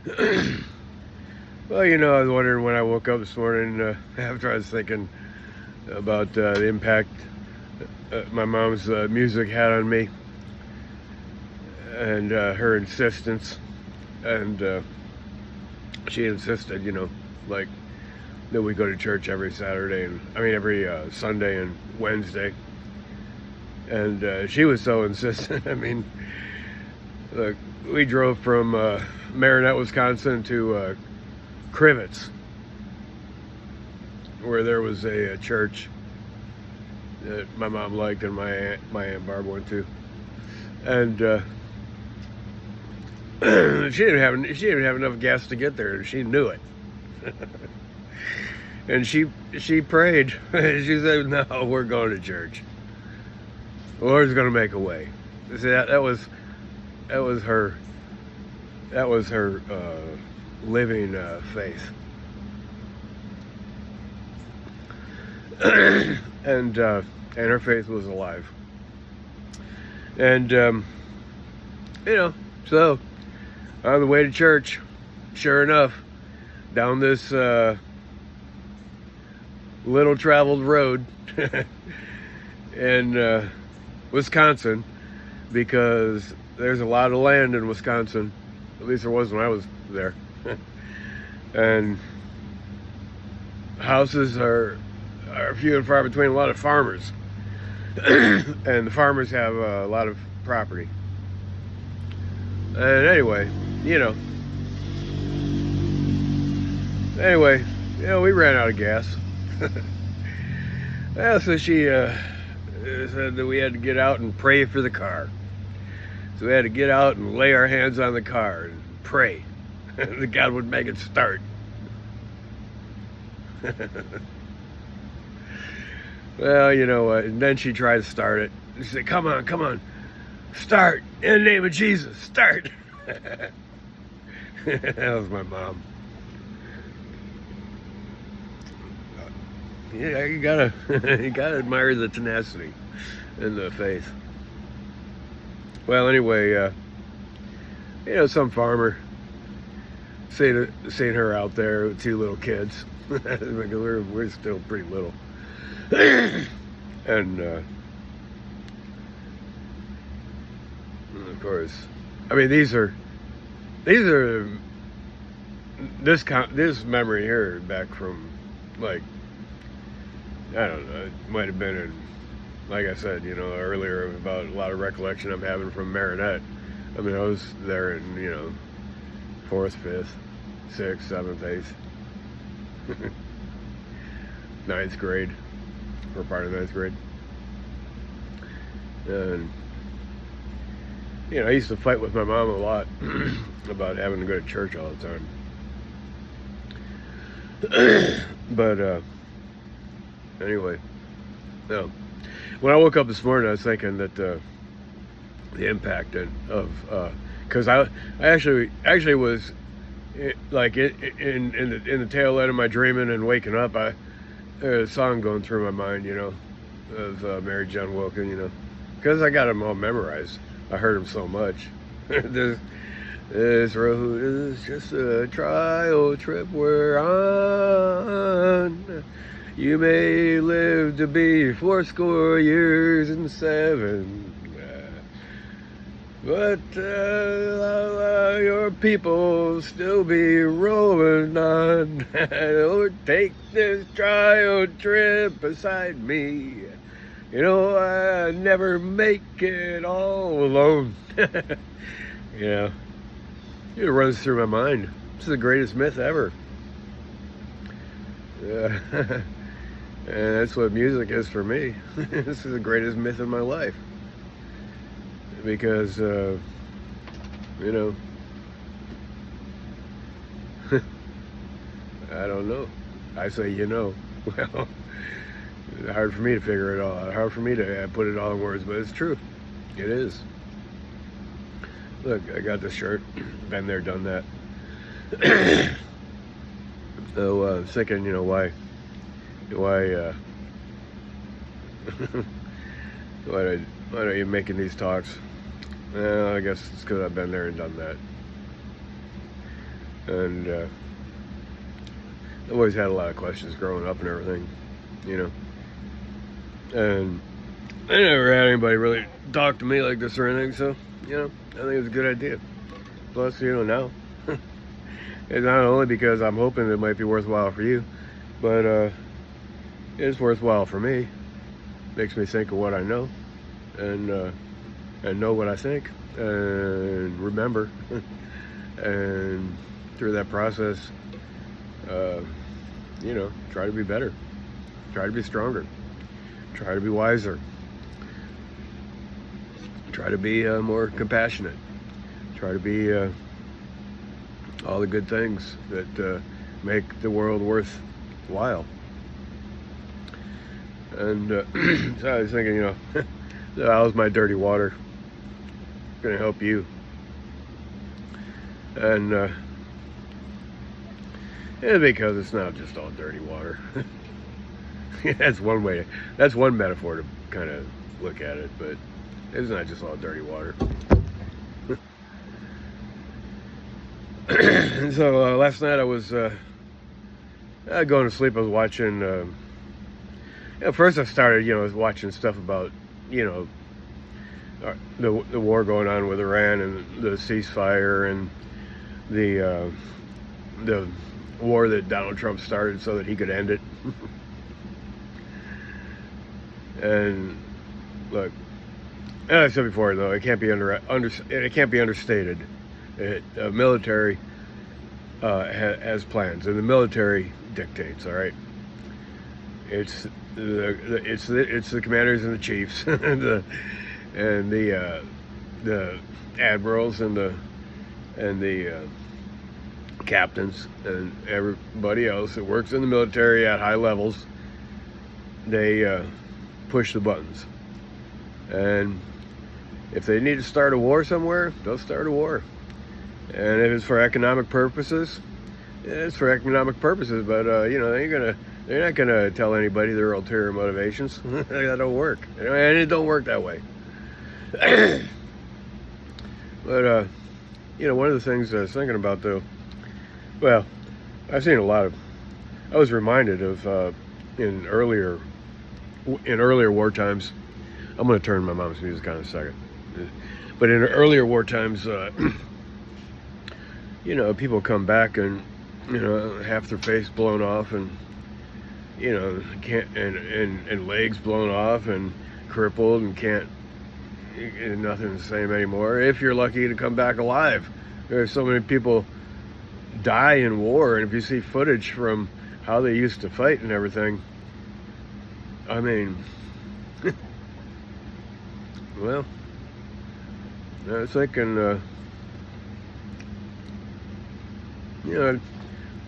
Well, I was wondering when I woke up this morning after I was thinking about the impact my mom's music had on me and her insistence. And she insisted, like that we go to church every Saturday and every Sunday and Wednesday. And she was so insistent. Look, we drove from Marinette, Wisconsin to Crivets, where there was a church that my mom liked and my aunt Barb went to, and she didn't have enough gas to get there, and she knew it. And she prayed. She said, "No, we're going to church. The Lord's going to make a way." See, that was her living faith. And her faith was alive. And so on the way to church, sure enough, down this little traveled road in Wisconsin, because there's a lot of land in Wisconsin. At least there was when I was there. And houses are few and far between. A lot of farmers. And the farmers have a lot of property. And anyway, we ran out of gas. Yeah, so she said that we had to get out and pray for the car. So we had to get out and lay our hands on the car and pray that God would make it start. Well, you know what? And then she tried to start it. She said, come on, start. In the name of Jesus, start." That was my mom. Yeah, you gotta admire the tenacity and the faith. Well, anyway, some farmer seen her out there with two little kids. We're still pretty little. And of course, these are this memory here back from, like, I don't know, it might have been in, like I said, earlier, about a lot of recollection I'm having from Marinette. I was there in, 4th, 5th, 6th, 7th, 8th, 9th grade, or part of 9th grade. And, I used to fight with my mom a lot about having to go to church all the time. But, anyway, no. When I woke up this morning, I was thinking that the impact of, because I actually was like in the tail end of my dreaming and waking up. There's a song going through my mind, of Mary John Wilkin, because I got them all memorized. I heard them so much. This road is just a trial trip we're on. You may live to be 80 years and 7, but your people still be rolling on. Or take this trial trip beside me. I never make it all alone. It runs through my mind. This is the greatest myth ever. And that's what music is for me. This is the greatest myth of my life. Because, I don't know. I say, well, it's hard for me to figure it all out. Hard for me to put it all in words, but it's true. It is. Look, I got this shirt. Been there, done that. So I was thinking, why why are you making these talks? Well, I guess it's because I've been there and done that. And I always had a lot of questions growing up and everything, you know. And I never had anybody really talk to me like this or anything, so, you know, I think it's a good idea. Plus, you know, now, it's not only because I'm hoping it might be worthwhile for you, but it's worthwhile for me. Makes me think of what I know, and know what I think, and remember, and through that process, you know, try to be better, try to be stronger, try to be wiser, try to be more compassionate, try to be all the good things that make the world worthwhile. And so I was thinking, you know, how's my dirty water gonna help you? And yeah, because it's not just all dirty water. That's one way. That's one metaphor to kind of look at it, but it's not just all dirty water. And so last night I was going to sleep. I was watching. First I started, you know, watching stuff about, you know, the war going on with Iran and the ceasefire and the war that Donald Trump started so that he could end it. And look, as I said before, though, it can't be it can't be understated. Military has plans, and the military dictates. All right, it's the commanders and the chiefs, and the admirals and the captains and everybody else that works in the military at high levels. They push the buttons, and if they need to start a war somewhere, they'll start a war. And if it's for economic purposes, it's for economic purposes. But you know, they're not gonna tell anybody their ulterior motivations. That don't work, and it don't work that way. But you know, one of the things I was thinking about, though, well, I've seen a lot of. I was reminded of in earlier war times. I'm going to turn my mom's music on in a second. But in earlier war times, you know, people come back and, you know, half their face blown off, and, you know, and legs blown off and crippled and can't, and nothing the same anymore. If you're lucky to come back alive, there's so many people die in war, and if you see footage from how they used to fight and everything, I mean, well, I was thinking, you know,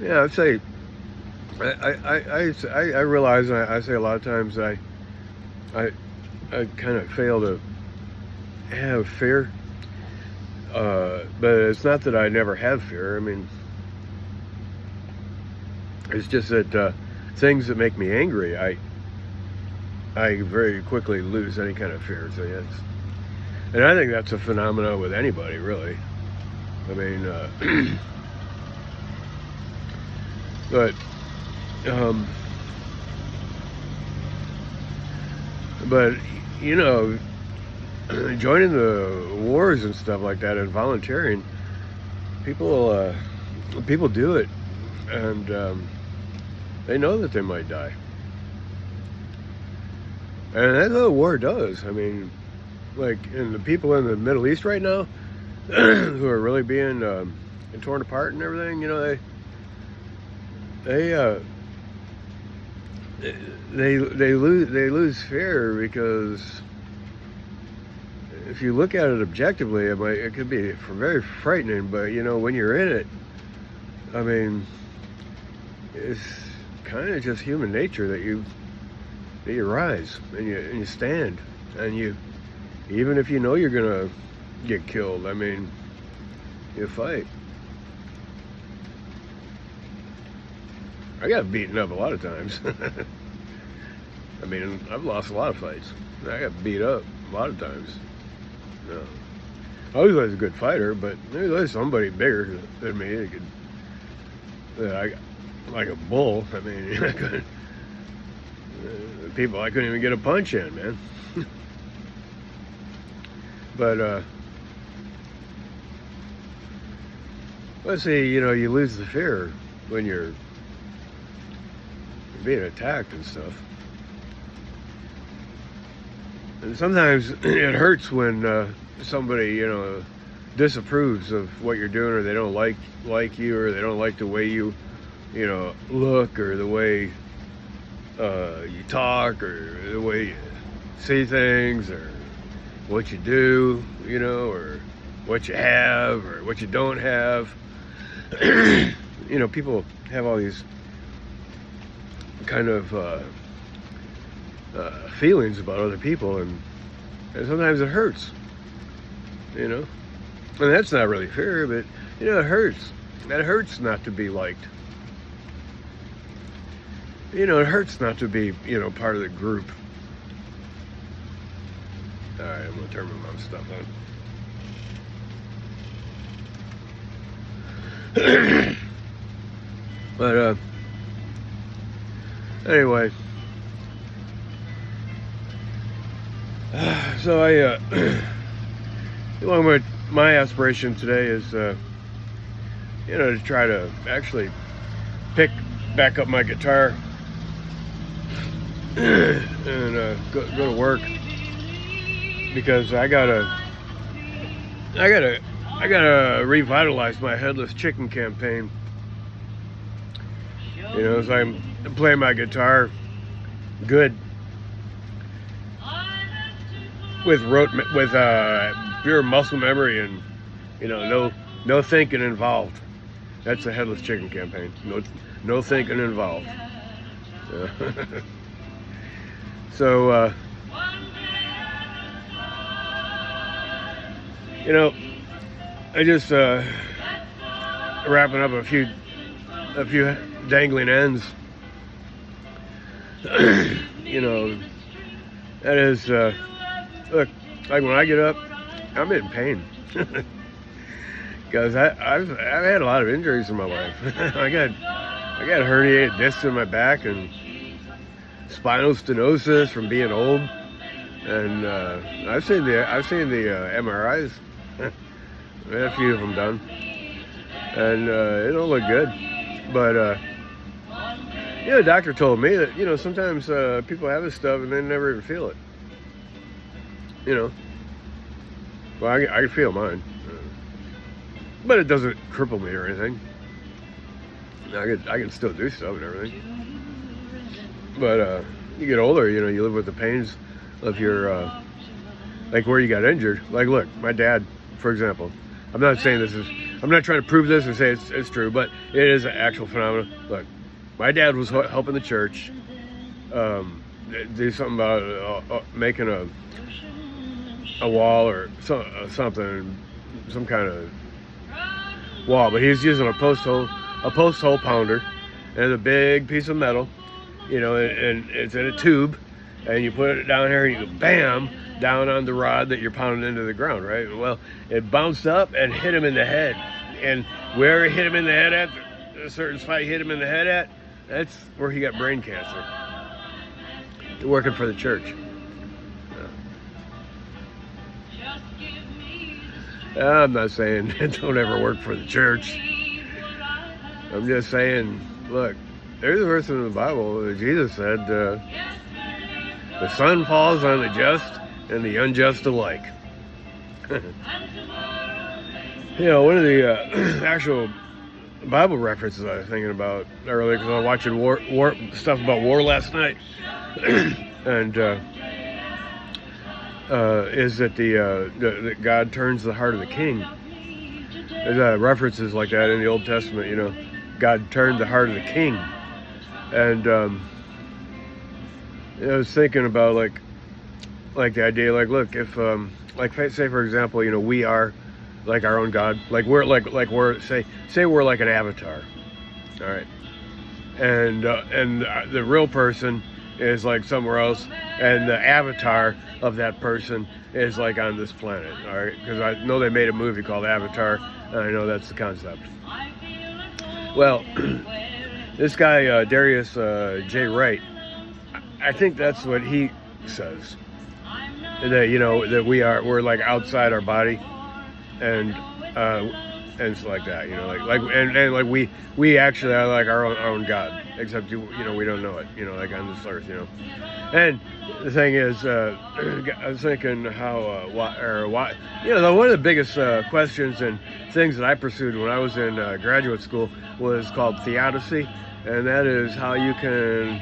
yeah, I'd say, I realize, and I say a lot of times, I kind of fail to have fear, but it's not that I never have fear. I mean, it's just that things that make me angry, I very quickly lose any kind of fear. So yes, and I think that's a phenomenon with anybody, really. I mean, but you know, joining the wars and stuff like that and volunteering, people do it, and they know that they might die. And that's what war does. I mean, like, and the people in the Middle East right now, who are really being torn apart and everything, you know, they lose fear, because if you look at it objectively, it could be very frightening. But you know, when you're in it, I mean, it's kind of just human nature that you rise and you stand, and you, even if you know you're gonna get killed, I mean, you fight. I got beaten up a lot of times. I mean, I've lost a lot of fights. I got beat up a lot of times. No, I was always a good fighter, but there's always somebody bigger than me that could like a bull. I mean, people, I couldn't even get a punch in, man. But let's say, you lose the fear when you're being attacked and stuff. And sometimes it hurts when somebody, disapproves of what you're doing, or they don't like you, or they don't like the way you, look, or the way you talk, or the way you see things, or what you do, or what you have, or what you don't have. People have all these kind of feelings about other people, and sometimes it hurts, and that's not really fair, but it hurts. It hurts not to be liked. It hurts not to be part of the group. All right, I'm gonna turn my mom's stuff on. But anyway, so along with my aspiration today is, to try to actually pick back up my guitar and go to work, because I gotta revitalize my Headless Chicken campaign. As I'm playing my guitar good with pure muscle memory, and no thinking involved. That's the Headless Chicken campaign. No thinking involved. So I just wrapping up a few dangling ends. That is, look, like when I get up, I'm in pain. Because I've had a lot of injuries in my life. I got herniated discs in my back and spinal stenosis from being old, and I've seen the MRIs. I had a few of them done, and it don't look good. But the doctor told me that sometimes people have this stuff and they never even feel it. Well, I can feel mine, but it doesn't cripple me or anything. I can still do stuff and everything. But you get older, you live with the pains of your like where you got injured. Like, look, my dad, for example. I'm not trying to prove this and say it's true, but it is an actual phenomenon. Look, my dad was helping the church do something about making a wall or something, some kind of wall, but he was using a post hole pounder and a big piece of metal, and it's in a tube, and you put it down here and you go bam down on the rod that you're pounding into the ground, right? Well, it bounced up and hit him in the head, and where it hit him in the head at, a certain spot he hit him in the head at, that's where he got brain cancer. Working for the church. I'm not saying don't ever work for the church. I'm just saying, look, there's a verse in the Bible that Jesus said, the sun falls on the just and the unjust alike. One of the actual Bible references I was thinking about earlier, because I was watching war stuff about war last night, and is that that God turns the heart of the king. There's references like that in the Old Testament. God turned the heart of the king, and I was thinking about like the idea, like, look, if say for example, we are like our own God, like we're say we're like an avatar, all right, and the real person is like somewhere else, and the avatar of that person is like on this planet, all right, because I know they made a movie called Avatar, and I know that's the concept. Well, this guy Darius J. Wright, I think that's what he says. That that we're like outside our body, and so like that, and like we actually are like our own God, except we don't know it, like on this earth, And the thing is, I was thinking how why one of the biggest questions and things that I pursued when I was in graduate school was called theodicy, and that is how you can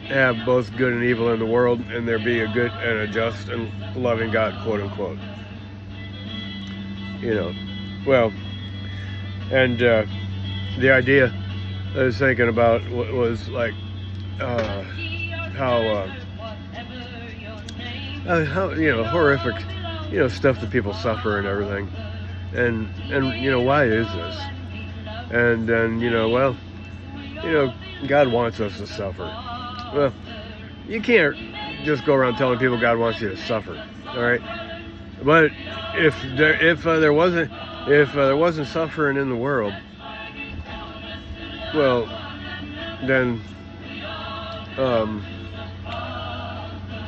have both good and evil in the world, and there be a good and a just and loving God, quote unquote. Well, and the idea I was thinking about was like how horrific stuff that people suffer and everything, and why is this? And then God wants us to suffer. Well, you can't just go around telling people God wants you to suffer, all right? But if there wasn't suffering in the world, well, then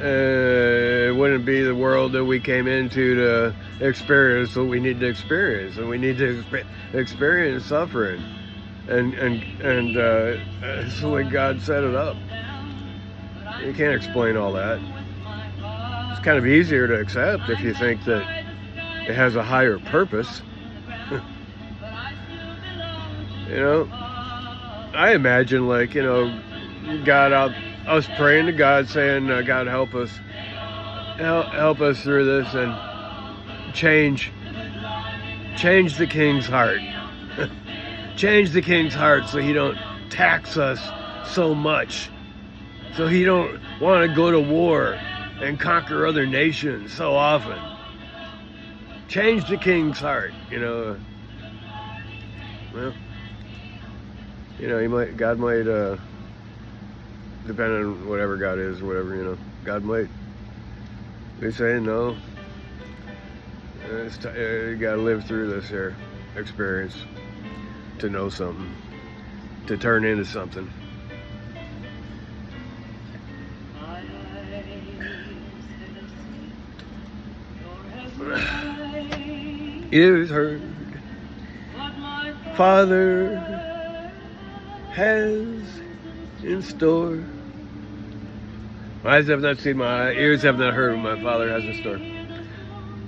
it wouldn't be the world that we came into to experience what we need to experience, and we need to experience suffering, and that's the way God set it up. You can't explain all that. It's kind of easier to accept if you think that it has a higher purpose. I imagine God us praying to God, saying, God, help us through this and change the king's heart. Change the king's heart so he don't tax us so much. So he don't want to go to war and conquer other nations so often. Change the king's heart, Well, God might, depending on whatever God is or whatever, God might be saying, no, you got to live through this here experience to know something, to turn into something. Ears heard, Father has in store. My eyes have not seen, my ears have not heard what my Father has in store.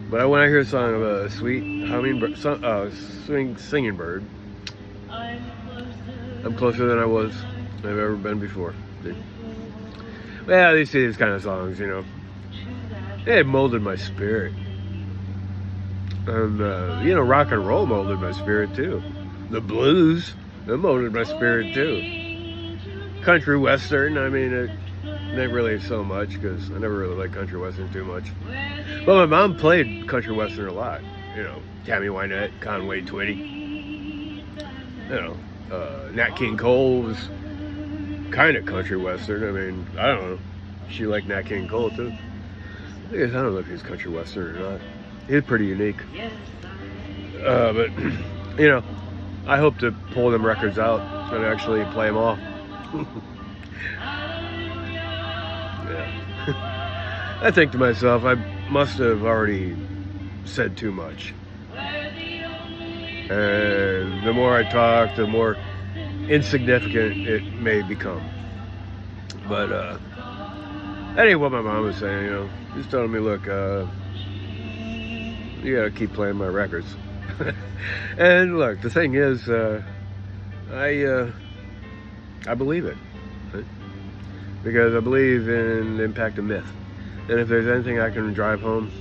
But when I hear a song of a sweet hummingbird, singing bird, I'm closer than I was I've ever been before. Well, these kind of songs, they molded my spirit. And, rock and roll molded my spirit too. The blues, they molded my spirit too. Country western, not really so much, because I never really liked country western too much. But my mom played country western a lot. Tammy Wynette, Conway Twitty. Nat King Cole was kind of country western. I don't know. She liked Nat King Cole too. I don't know if he's country western or not. He's pretty unique. But, I hope to pull them records out and actually play them all. Yeah. I think to myself, I must have already said too much. And the more I talk, the more insignificant it may become. But, anyway, what my mom was saying, she's telling me, look, you gotta keep playing my records. And look, the thing is, I believe it, right? Because I believe in the impact of myth. And if there's anything I can drive home,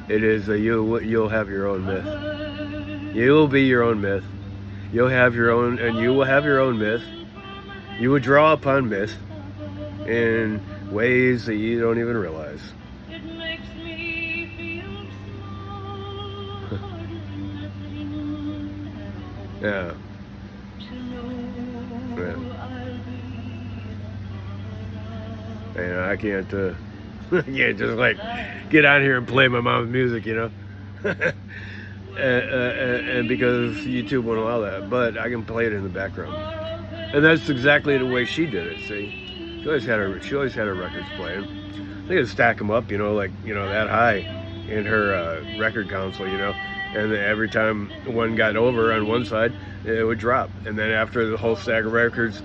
it is that you'll have your own myth. You will be your own myth. You'll have your own, and you will have your own myth. You will draw upon myth in ways that you don't even realize. Yeah. And I can't just get on here and play my mom's music, and because YouTube won't allow that, but I can play it in the background, and that's exactly the way she did it. See, she always had her records playing. They could stack them up, like that high in her record console, and every time one got over on one side, it would drop, and then after the whole stack of records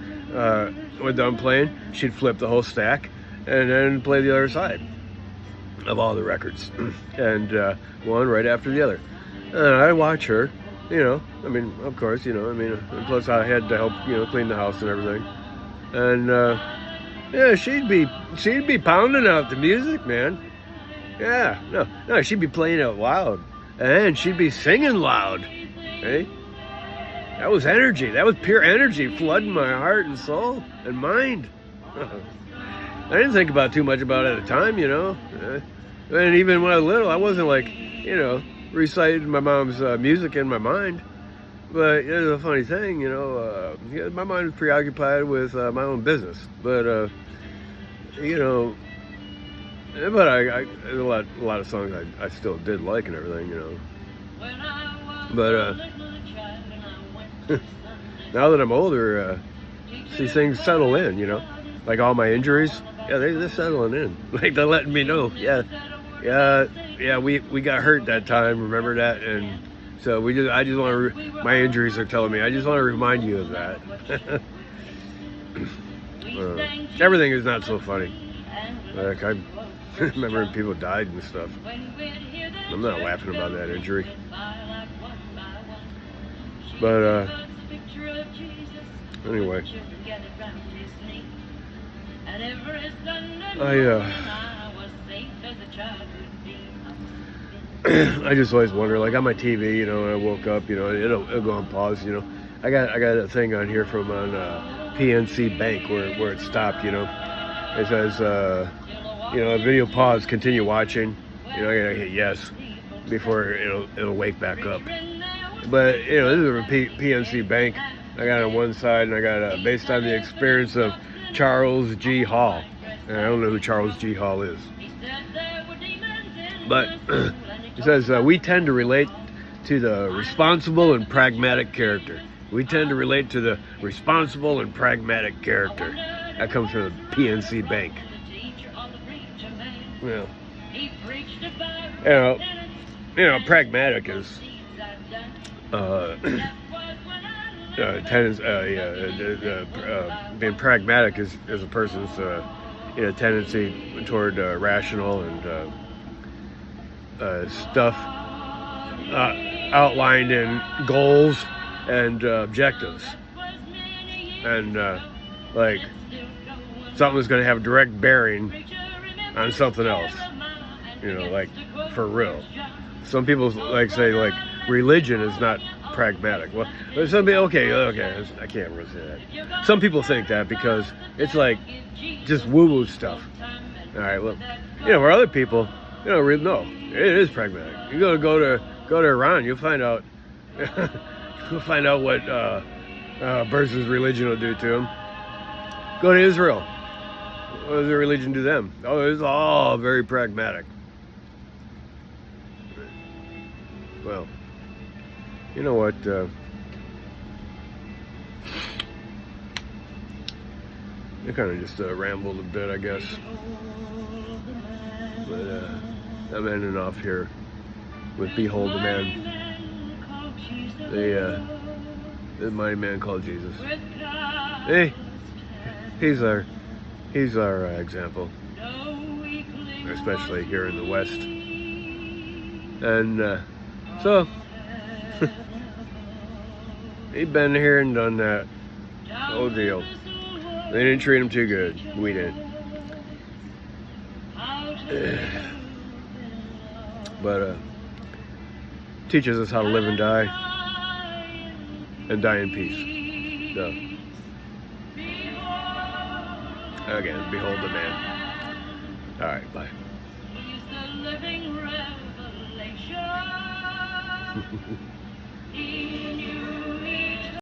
were done playing, she'd flip the whole stack and then play the other side of all the records, and one right after the other. And I watch her, of course, and plus I had to help, clean the house and everything. And, yeah, she'd be pounding out the music, man. Yeah, no, she'd be playing it loud. And she'd be singing loud, hey? That was energy. That was pure energy flooding my heart and soul and mind. I didn't think about too much about it at the time, And even when I was little, I wasn't like, reciting my mom's music in my mind. But it's a funny thing, my mind was preoccupied with my own business. But, but I a lot of songs I still did like and everything, But now that I'm older, these things settle in, like all my injuries. Yeah, they're settling in. Like they're letting me know. Yeah, we got hurt that time. Remember that? And so I just want to. My injuries are telling me. I just want to remind you of that. Everything is not so funny. Like I remember when people died and stuff. I'm not laughing about that injury. But anyway, I just always wonder, like on my TV, when I woke up, it'll go on pause, I got a thing on here from on PNC Bank where it stopped, It says, a video pause, continue watching. I gotta hit yes before it'll wake back up. But this is a PNC Bank. I got it on one side, and I got based on the experience of Charles G. Hall. And I don't know who Charles G. Hall is. But it says, we tend to relate to the responsible and pragmatic character. We tend to relate to the responsible and pragmatic character. That comes from the PNC Bank. Well, pragmatic is being pragmatic is a person's tendency toward rational and stuff outlined in goals and objectives, and like something's going to have direct bearing on something else, like for real. Some people say religion is not pragmatic. Well, some people, okay, I can't really say that. Some people think that because it's like just woo-woo stuff. All right, look, where other people, no, it is pragmatic. You're gonna go to Iran, you'll find out. You'll find out what a person's religion will do to them. Go to Israel. What does their religion do them? Oh, it's all very pragmatic. Well, you know what? I kind of just rambled a bit, I guess. But I'm ending off here with "Behold the Man." The mighty man called Jesus. Hey, he's our example, especially here in the West. And so he'd been here and done that whole deal. They didn't treat him too good. We did. But teaches us how to live and die in peace. So again, behold the man. All right, bye. He's the living revelation.